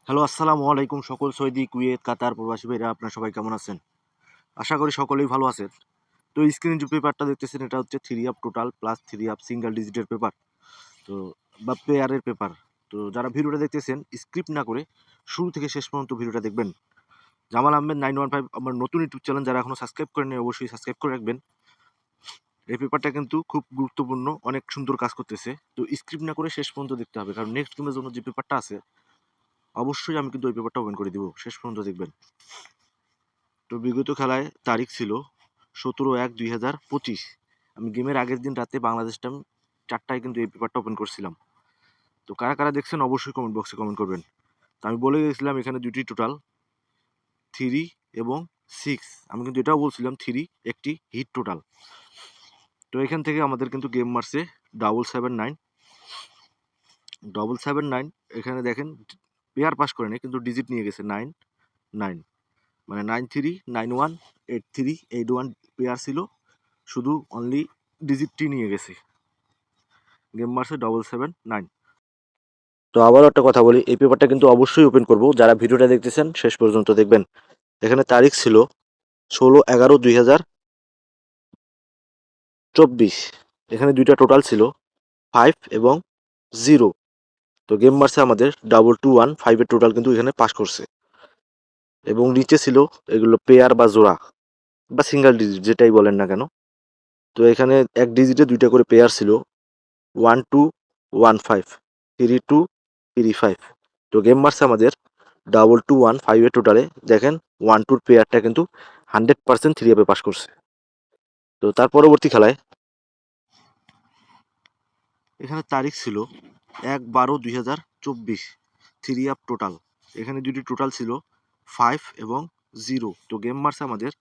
Hello, আসসালামু আলাইকুম সকল সৌদি, কুয়েত, কাতার প্রবাসী ভাইরা, আপনারা সবাই কেমন আছেন? আশা করি সকলেই ভালো আছেন। তো স্ক্রিনে যে পেপারটা দেখতেছেন এটা হচ্ছে 3 up total plus 3 up single ডিজিটের পেপার। তো বা পেয়ারের পেপার। তো যারা ভিডিওটা দেখতেছেন স্ক্রিপ্ট না করে শুরু থেকে শেষ পর্যন্ত ভিডিওটা দেখবেন। জামাল আহমেদ 915 আমার নতুন ইউটিউব চ্যানেল, যারা এখনো সাবস্ক্রাইব করেননি অবশ্যই সাবস্ক্রাইব করে রাখবেন। এই পেপারটা কিন্তু খুব গুরুত্বপূর্ণ, অনেক সুন্দর কাজ করতেছে। তো স্ক্রিপ্ট না করে শেষ পর্যন্ত দেখতে হবে, কারণ নেক্সট গেমের জন্য যে পেপারটা আছে অবশ্যই আমি কিন্তু ওই পেপারটা ওপেন করে দিব, শেষ পর্যন্ত দেখবেন। তো বিগত খেলায় তারিখ ছিল 17/1/2025। আমি গেমের আগের দিন রাতে বাংলাদেশ টাইম 4টায় কিন্তু এই পেপারটা ওপেন করছিলাম। তো কারা কারা দেখছেন অবশ্যই কমেন্ট বক্সে কমেন্ট করবেন। তো আমি বলে গেছিলাম এখানে দুটি টোটাল 3 এবং 6। আমি কিন্তু এটাও বলছিলাম 3 একটি হিট টোটাল। তো এখান থেকে আমাদের কিন্তু গেম মারছে 779 779। এখানে দেখেন পেয়ার পাস করে নেই, কিন্তু ডিজিট নিয়ে গেছে 9 9, মানে 93918381 পেয়ার ছিল, শুধু অনলি ডিজিটটি নিয়ে গেছে। গেম মারছে 779। তো আবারও একটা কথা বলি, এই পেপারটা কিন্তু অবশ্যই ওপেন করব, যারা ভিডিওটা দেখতেছেন শেষ পর্যন্ত দেখবেন। এখানে তারিখ ছিল 16/11/2024। এখানে দুইটা টোটাল ছিল 5 এবং 0। তো গেম মারছে আমাদের 2215 এর টোটাল কিন্তু এখানে পাস করছে। এবং নিচে ছিল এগুলো পেয়ার বা জোড়া বা সিঙ্গেল ডিজিট যেটাই বলেন না কেন। তো এখানে এক ডিজিটে দুইটা করে পেয়ার ছিল 1215, 3235। তো গেম মারছে আমাদের 2215 এর টোটালে। দেখেন 1-2 পেয়ারটা কিন্তু 100% 3 আপে পাস করছে। তো তার পরবর্তী খেলায় এখানে তারিখ ছিল 1/12/2024, 3 আপ টোটাল। এখানে দুটি টোটাল ছিল 5 এবং 0। তো গেম মারছে আমাদের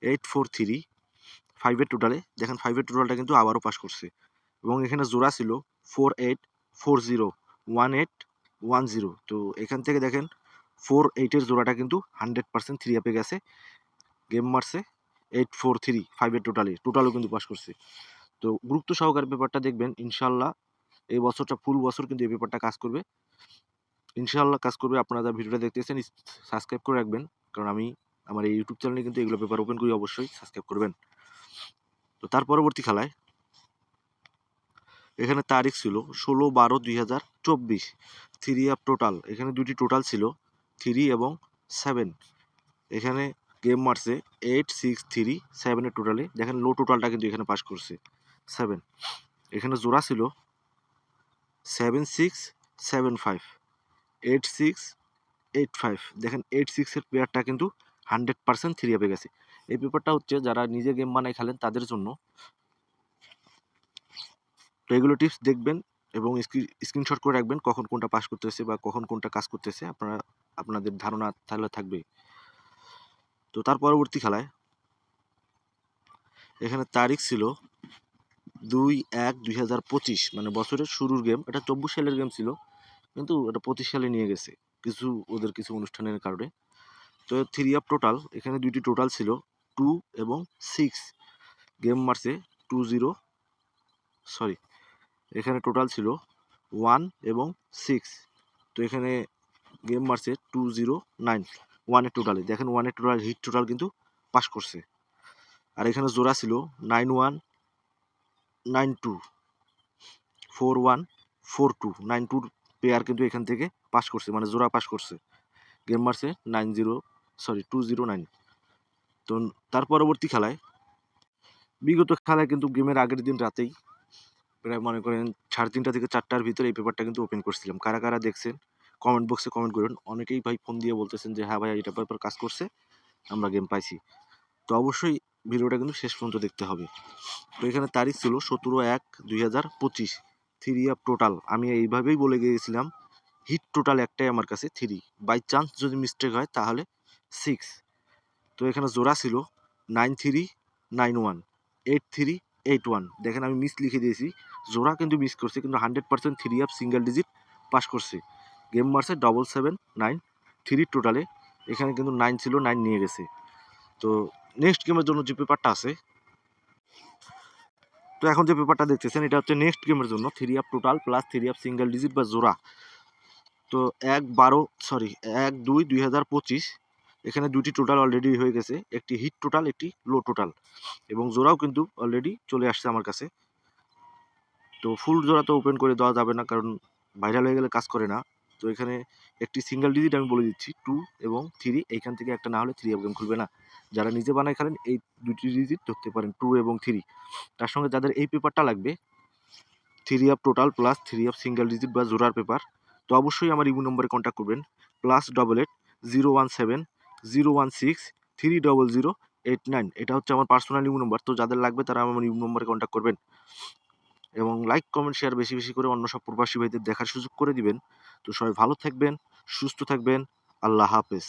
8435 এর টোটালে। দেখেন 5 এর টোটালটা কিন্তু আবারও পাস করছে। এবং এখানে জোড়া ছিল 4840 1810। তো এখান থেকে দেখেন 48 এর জোড়াটা কিন্তু 100% 3 আপে গেছে। গেম মারছে 8435 এর টোটালও কিন্তু পাস করছে। তো গুরুত্ব সহকারে পেপারটা দেখবেন ইনশাল্লাহ। এই বছরটা ফুল বছর কিন্তু এই পেপারটা কাজ করবে, ইনশাল্লাহ কাজ করবে। আপনারা যারা ভিডিওটা দেখতেছেন সাবস্ক্রাইব করে রাখবেন, কারণ আমি আমার এই ইউটিউব চ্যানেলে কিন্তু এগুলো পেপার ওপেন করি, অবশ্যই সাবস্ক্রাইব করবেন। তো তার পরবর্তী খেলায় এখানে তারিখ ছিল 16/12/2024, 3 আপ টোটাল। এখানে দুটি টোটাল ছিল 3 এবং 7। এখানে গেম মারছে 8637 এর টোটালে। দেখেন লো টোটালটা কিন্তু এখানে পাস করছে 7। এখানে জোড়া ছিল 7675 8685। দেখেন 86 এর পেয়ারটা কিন্তু 100% 3 আপে গেছে। এই পেপারটা হচ্ছে যারা নিজে গেম বানায় খেলেন তাদের জন্য। তো এগুলো টিপস দেখবেন এবং স্ক্রিনশট করে রাখবেন, কখন কোনটা পাস করতেছে বা কখন কোনটা কাজ করতেছে আপনারা, আপনাদের ধারণা তাহলে থাকবে। তো তার পরবর্তী খেলায় এখানে তারিখ ছিল 2/1/2025, মানে বছরের শুরুর গেম। এটা 24 সালের গেম ছিল, কিন্তু এটা 25 সালে নিয়ে গেছে কিছু ওদের কিছু অনুষ্ঠানের কারণে। তো 3 আপ টোটাল। এখানে দুইটি টোটাল ছিল 2 এবং 6। গেম মারছে 20, সরি, এখানে টোটাল ছিল 1 এবং 6। তো এখানে গেম মারছে 209 1 এর টোটালে। দেখেন 1 এর টোটাল হিট টোটাল কিন্তু পাস করছে। আর এখানে জোড়া ছিল 9192 4142 92 পেয়ার কিন্তু এখান থেকে পাস করছে, মানে জোড়া পাস করছে। গেম মারছে 209। তো তার পরবর্তী খেলায় বিগত খেলায় কিন্তু গেমের আগের দিন রাতেই প্রায় মনে করেন 3:30 থেকে 4টার ভিতরে এই পেপারটা কিন্তু ওপেন করছিলাম। কারা কারা দেখছেন কমেন্ট বক্সে কমেন্ট করুন। অনেকেই ভাই ফোন দিয়ে বলতেছেন যে হ্যাঁ ভাই এটা পেপার কাজ করছে, আমরা গেম পাইছি। তো অবশ্যই ভিডিওটা কিন্তু শেষ পর্যন্ত দেখতে হবে। তো এখানে তারিখ ছিল 17/1/2025, 3 আপ টোটাল। আমি এইভাবেই বলে গিয়েছিলাম হিট টোটাল একটাই আমার কাছে 3, বাই চান্স যদি মিস্টেক হয় তাহলে 6। তো এখানে জোড়া ছিল 9391 8381। দেখেন আমি মিস লিখে দিয়েছি, জোড়া কিন্তু মিস করছে, কিন্তু 100% 3 আপ সিঙ্গেল ডিজিট পাস করছে। গেম মারছে 779 3 টোটালে। এখানে কিন্তু 9 ছিল, 9 নিয়ে গেছে। তো নেক্সট গেমের জন্য যে পেপারটা আছে, তো এখন যে পেপারটা দেখতেছেন এটা হচ্ছে নেক্সট গেমের জন্য 3 up total plus 3 up single digit বা জোড়া। তো 1/12/2025 এখানে দুটি টোটাল অলরেডি হয়ে গেছে, একটি হিট টোটাল, একটি লো টোটাল, এবং জোড়াও কিন্তু অলরেডি চলে আসছে আমার কাছে। তো ফুল জোড়া তো ওপেন করে দেওয়া যাবে না, কারণ ভাইরাল হয়ে গেলে কাজ করে না। তো এখানে একটি সিঙ্গেল ডিজিট আমি বলে দিচ্ছি 2 এবং 3, এইখান থেকে একটা না হলে 3 আপ গেম খুলবে না। যারা নিজে বানায় খেলেন এই দুটি ডিজিট ধরতে পারেন 2 এবং 3। তার সঙ্গে যাদের এই পেপারটা লাগবে 3 up total plus 3 up single digit বা জোড়ার পেপার, তো অবশ্যই আমার ইমো নম্বরে কন্ট্যাক্ট করবেন +88 017 016 30089। এটা হচ্ছে আমার পার্সোনাল ইমো নম্বর। তো যাদের লাগবে তারা আমার ইমো নম্বরে কন্ট্যাক্ট করবেন এবং লাইক কমেন্ট শেয়ার বেশি বেশি করে অন্য সব প্রবাসী ভাইদের দেখার সুযোগ করে দিবেন। তো সবাই ভালো থাকবেন, সুস্থ থাকবেন। আল্লাহ হাফেজ।